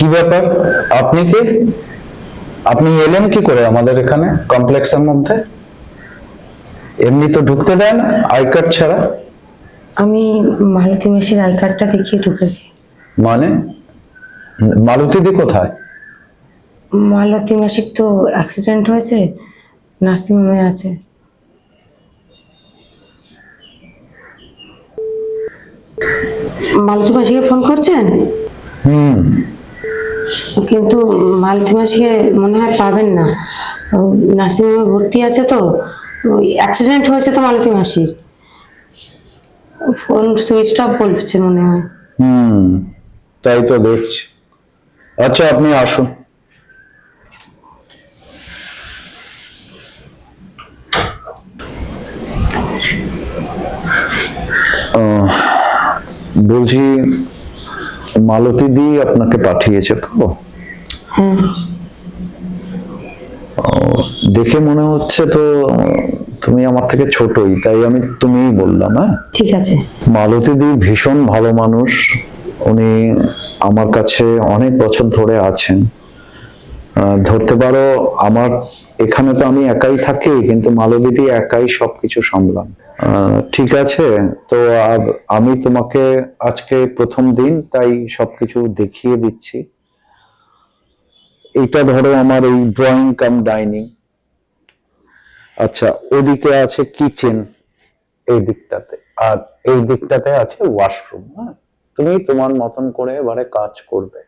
কি ব্যাপার? আপনি কে? আপনি এলেন কি করে আমাদের এখানে কমপ্লেক্সের মধ্যে? এমনি তো ঢুকতে দেয় না আই কার্ড ছাড়া। আমি মালতী মাসির আই কার্ডটা দেখিয়ে ঢুকেছি। মানে মালতীদি কোথায়? মালতী মাসির তো অ্যাক্সিডেন্ট হয়েছে, নার্সিংহোমে আছে। মালতী মাসিকে ফোন করছেন? হুম। কিন্তু মালতী মাসিকে মনে হয় পাবেন না, নার্সিংহোমে ভর্তি আছে তো। ওই অ্যাক্সিডেন্ট হয়েছে তো মালতী মাসির। ফোন সুইচ অফ বলছে মনে হয়। হুম, তাই তো দেখছি। আচ্ছা, আপনি আসুন। বলছি, মালতীদি আপনাকে পাঠিয়েছে তো? হ্যাঁ। দেখে মনে হচ্ছে তো তুমি আমার থেকে ছোটই, তাই আমি তুমিই বললাম। হ্যাঁ, ঠিক আছে। মালতীদি ভীষণ ভালো মানুষ। উনি আমার কাছে অনেক বছর ধরে আছেন। ধরতে পারো আমার এখানে তো আমি একাই থাকি, কিন্তু মালতীদি একাই সবকিছু সামলান। ঠিক আছে, তো আমি তোমাকে আজকে প্রথম দিন, তাই সবকিছু দেখিয়ে দিচ্ছি। এটা ধরো আমার এই ড্রয়িং কাম ডাইনিং। আচ্ছা, ওদিকে আছে কিচেন এই দিকটাতে, আর এই দিকটাতে আছে ওয়াশরুম। হ্যাঁ, তুমি তোমার মতন করে এবারে কাজ করবে।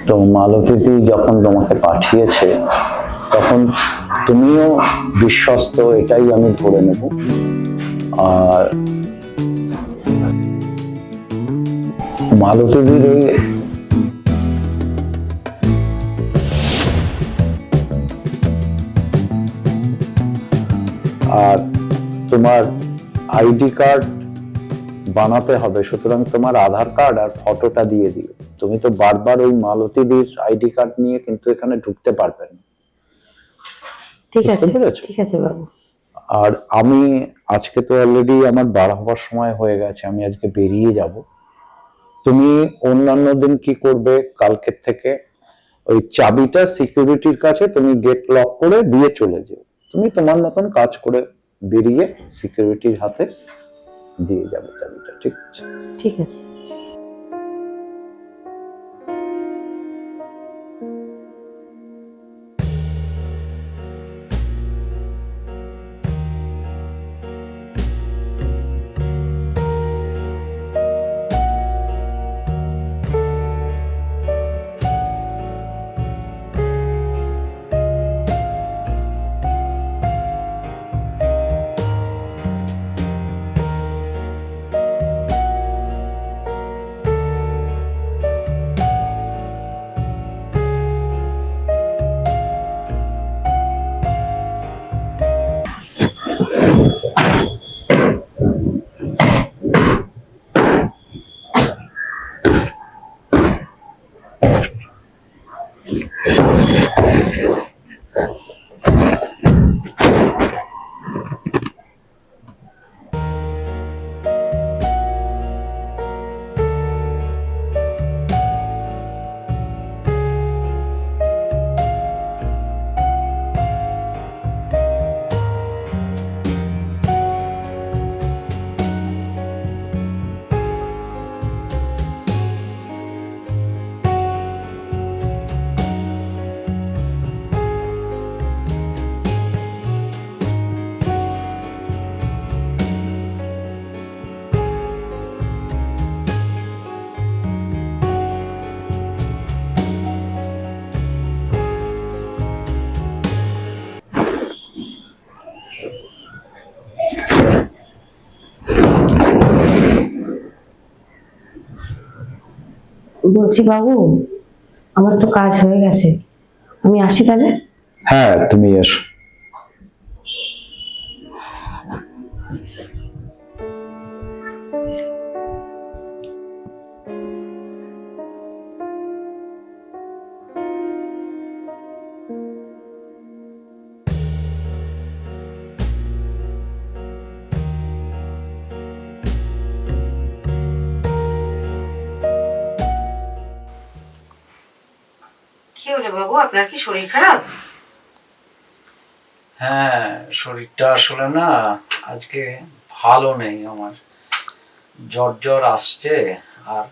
তো মালতীদি যখন তোমাকে পাঠিয়েছে তখন তুমিও বিশ্বস্ত, এটাই আমি ধরে নেব। আর মালতীদির এই আর তোমার আইডি কার্ড বানাতে হবে, সুতরাং তোমার আধার কার্ড আর ফটোটা দিয়ে দিও। তুমি তো বারবার ওই মালতীদির আইডি কার্ড নিয়ে কিন্তু এখানে ঢুকতে পারবে না। ঠিক আছে, বুঝতে পেরেছো? ঠিক আছে বাবু। আর আমি আজকে তো অলরেডি আমার বার হবার সময় হয়ে গেছে, আমি আজকে বেরিয়ে যাব। তুমি অন্যান্য দিন কি করবে, কালকের থেকে ওই চাবিটা সিকিউরিটির কাছে তুমি গেট লক করে দিয়ে চলে যাও। তুমি তোমার মতন কাজ করে বেরিয়ে সিকিউরিটির হাতে দিয়ে যাবে চাবিটা, ঠিক আছে? ঠিক আছে। বলছি বাবু, আমার তো কাজ হয়ে গেছে, আমি আসি তাহলে। হ্যাঁ, তুমি এসো। কি হলো বাবু, আপনার কি শরীর খারাপ? হ্যাঁ, শরীরটা আসলে না আজকে ভালো নেই আমার। জ্বর জ্বর আসছে, আর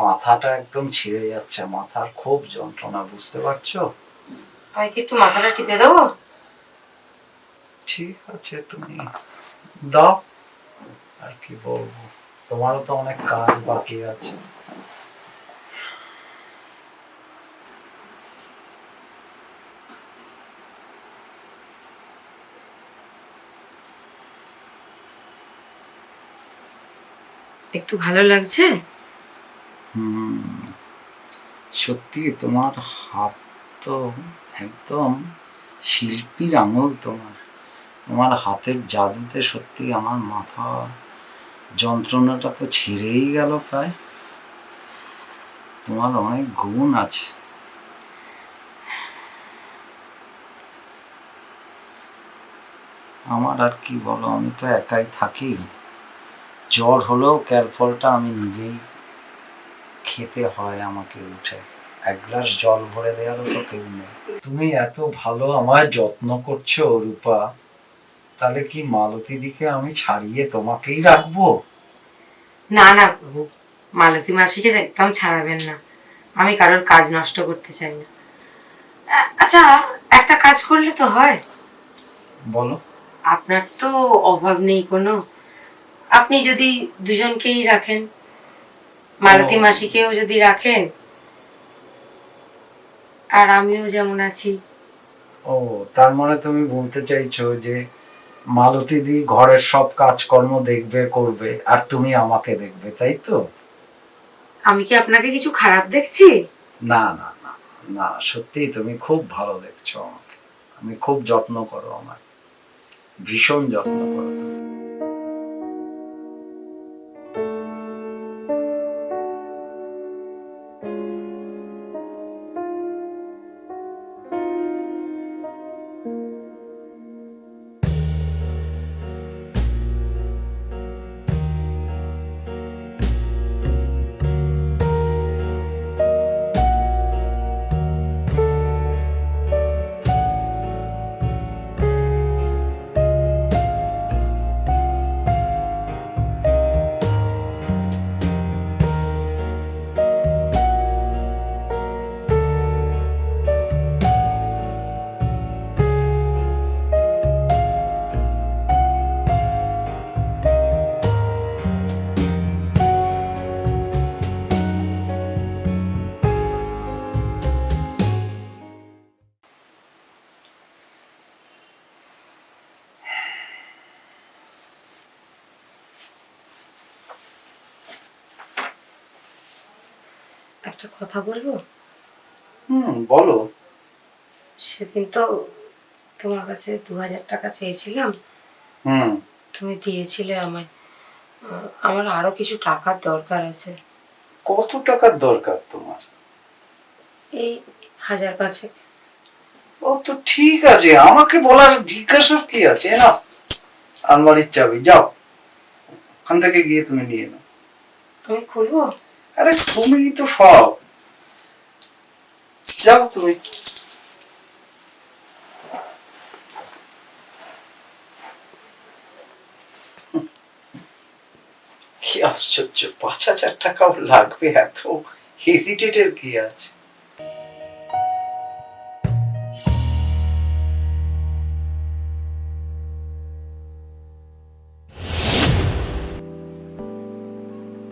মাথাটা একদম ছিঁড়ে যাচ্ছে, মাথার খুব যন্ত্রণা, বুঝতে পারছো? আমি কি একটু মাথাটা টিপে দেবো? ঠিক আছে, তুমি দাও। আর কি বলবো, তোমারও তো অনেক কাজ বাকি আছে। একটু ভালো লাগছে? সত্যি তোমার হাত তো একদম শিল্পীর আঙুল। তোমার তোমার হাতের জাদুতে সত্যি আমার মাথা যন্ত্রণাটা তো ছিঁড়েই গেল প্রায়। তোমার অনেক গুণ আছে। আমার আর কি বলো, আমি তো একাই থাকি। জ্বর হলেও ক্যারফলটা আমি নিজেই খেতে হয় আমাকে, উঠে এক গ্লাস জল ভরে দেওয়ারও তো কেউ নেই। তুমি এত ভালো আমায় যত্ন করছো রূপা, তাহলে কি মালতী দিকে আমি ছাড়িয়ে তোমাকেই রাখবো? না না বাবু, মালতী মাসিকে একদম ছাড়াবেন না। আমি কারোর কাজ নষ্ট করতে চাই না। আচ্ছা, একটা কাজ করলে তো হয়। বলো। আপনার তো অভাব নেই কোনো, আপনি যদি দুজনকেই রাখেন, মালতী মাসিকেও যদি রাখেন, আর আমিও যেমন আছি। ও, তার মানে তুমি বলতে চাইছো যে মালতী দি ঘরের সব কাজকর্ম দেখবে, করবে, আর তুমি আমাকে দেখবে, তাই তো? আমি কি আপনাকে কিছু খারাপ দেখছি? না না না না, সত্যি তুমি খুব ভালো দেখছো আমাকে। আমি খুব যত্ন করো আমার, ভীষণ যত্ন করো তুমি। একটা কথা বলবো? বলো। সেদিন তো তোমার কাছে 2000 টাকা চেয়েছিলাম, হুম। তুমি দিয়েছিলে আমায়। আমার আরো কিছু টাকার দরকার আছে। কত টাকার দরকার তোমার? এই 1000 5। ও তো ঠিক আছে, আমাকে বলার জিজ্ঞাসার কি আছে? না, আলমারির চাবি, যাও ওখান থেকে গিয়ে তুমি নিয়ে নাও। আমি খুলবো? আরে তুমি তো সব, যাও তুমি। কি আশ্চর্য, 5,000 টাকাও লাগবে? এত হেজিটেটের কি আছে?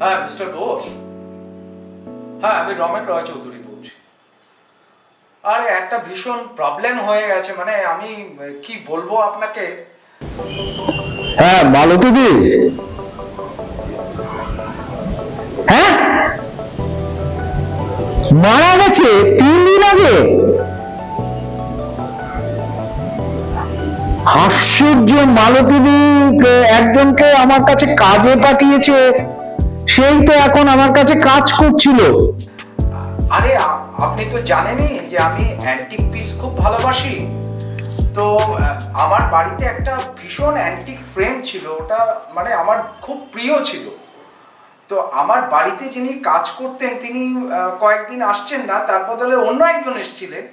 হ্যাঁ মিস্টার ঘোষ, হ্যাঁ আমি রমেন রয় চৌধুরী বলছি। আরে একটা ভীষণ প্রবলেম হয়ে গেছে, মানে আমি কি বলবো আপনাকে। হ্যাঁ, মালতী দি। হ্যাঁ, মারা গেছে 3 দিন আগে? আশ্চর্য, মালতী দি একজনকে আমার কাছে কাজে পাঠিয়েছে, সেই তো এখন আমার কাছে কাজ করছিল। আরে আপনি তো জানেনই যে আমি অ্যান্টিক পিস খুব ভালোবাসি। তো আমার বাড়িতে একটা ভীষণ অ্যান্টিক ফ্রেম ছিল, ওটা মানে আমার খুব প্রিয় ছিল। তো আমার বাড়িতে যিনি কাজ করতেন তিনি কয়েকদিন আসছেন না, তার বদলে অন্য একজন এসেছিলেন,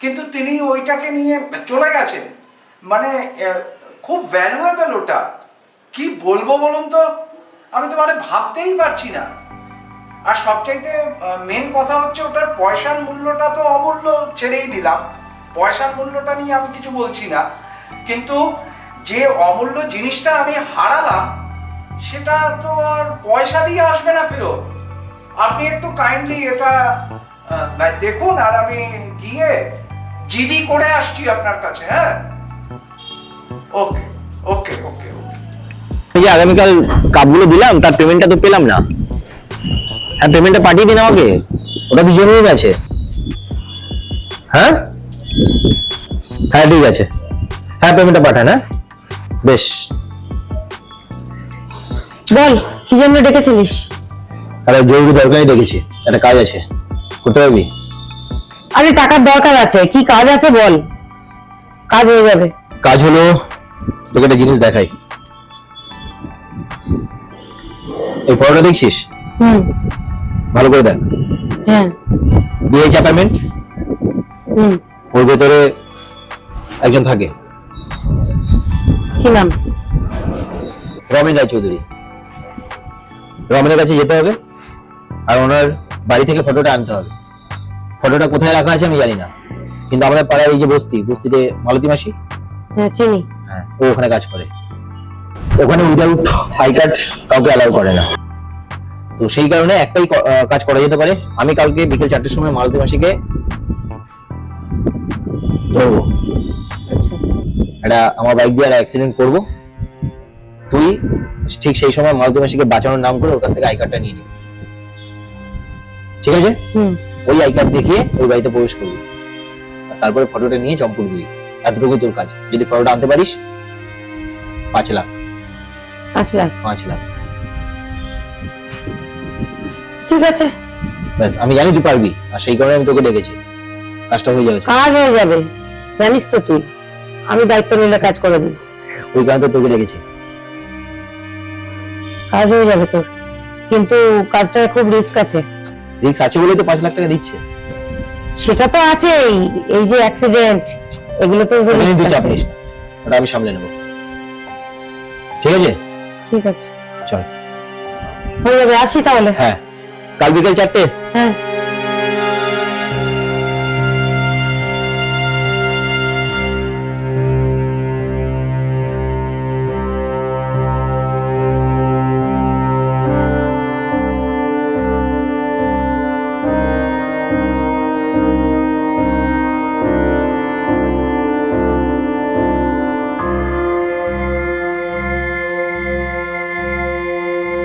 কিন্তু তিনি ওইটাকে নিয়ে চলে গেছেন। মানে খুব ভ্যালুয়েবল ওটা, কি বলবো বলুন তো, আমি তো মানে ভাবতেই পারছি না। আর সবচাইতে মেন কথা হচ্ছে ওটার পয়সার মূল্যটা তো অমূল্য, ছেড়েই দিলাম, পয়সার মূল্যটা নিয়ে আমি কিছু বলছি না, কিন্তু যে অমূল্য জিনিসটা আমি হারালাম সেটা তো আর পয়সা দিয়ে আসবে না ফেরত। আপনি একটু কাইন্ডলি এটা দেখুন, আর আমি গিয়ে জিডি করে আসছি আপনার কাছে। হ্যাঁ, ওকে ওকে ওকে ওকে। এই যে আগামীকাল কাপগুলো দিলাম, তার পেমেন্টটা তো পেলাম না। হ্যাঁ, পেমেন্টটা পাঠিয়ে দিন আমাকে, ওটা কি জরুরি আছে? হ্যাঁ হ্যাঁ ঠিক আছে, হ্যাঁ পেমেন্টটা পাঠান। হ্যাঁ বেশ। বল, কি জন্য ডেকেছিলিস? আরে জরুরি দরকারই ডেকেছি, একটা কাজ আছে, করতে পারবি? আরে টাকার দরকার আছে, কি কাজ আছে বল, কাজ হয়ে যাবে। কাজ হলো, তোকে একটা জিনিস দেখাই। এই ফটোটা দেখছিস? হুম। ভালো করে দেখ। হ্যাঁ। বিএইচ অ্যাপার্টমেন্ট, হুম। ওর ভেতরে একজন থাকে, কি নাম? রমেন রায়চৌধুরী। রমেনের কাছে যেতে হবে আর ওনার বাড়ি থেকে ফটোটা আনতে হবে। ফটোটা কোথায় রাখা আছে আমি জানি না, কিন্তু আমাদের পাড়ার এই যে বস্তিতে মালতী মাসি, হ্যাঁ চিনি। হ্যাঁ ও ওখানে কাজ করে। ওখানে উইদাউট আই কার্ড কাউকে অ্যালাউ করে না। তো সেই কারণে একটাই কাজ করা যেতে পারে, আমি কালকে বিকেল 4টের সময় মালতী মাসিকে ধরবো। আচ্ছা। একটা আমার বাইক দিয়ে একটা অ্যাক্সিডেন্ট করবো, তুই ঠিক সেই সময় মালতী মাসিকে বাঁচানোর নাম করে ওর কাছ থেকে আই কার্ডটা নিয়ে নিবি, ঠিক আছে? হুম। ওই আই কার্ড দেখিয়ে ওই বাড়িতে প্রবেশ করবি, আর তারপরে ফটোটা নিয়ে চম্পট দিবি। এতটুকুই তোর কাজ। যদি ফটোটা আনতে পারিস 5 লাখ। 5 লাখ? 5 লাখ। ঠিক আছে। ব্যাস, আমি জানি তুই পারবি, আর সেই কারণে আমি তোকে ডেকেছি। কাজটা হয়ে যাবে। কাজ হয়ে যাবে, জানিস তো তুই, আমি দায়িত্ব নিলে কাজ করে দিই। ওই কারণে তো তোকে ডেকেছি। কাজ হয়ে যাবে তোর, কিন্তু কাজটা খুব রিস্ক আছে। রিস্ক আছে বলেই তো 5 লাখ টাকা দিচ্ছে। সেটা তো আছেই, এই যে অ্যাক্সিডেন্ট, এগুলো তো ওটা নিয়ে risk তুই চাপ আছে। নিস না, ওটা আমি সামলে নেবো, ঠিক আছে? ঠিক আছে, চল। হয়ে যাবে, আসি তাহলে। হ্যাঁ, কাল বিকেল 4টে। হ্যাঁ।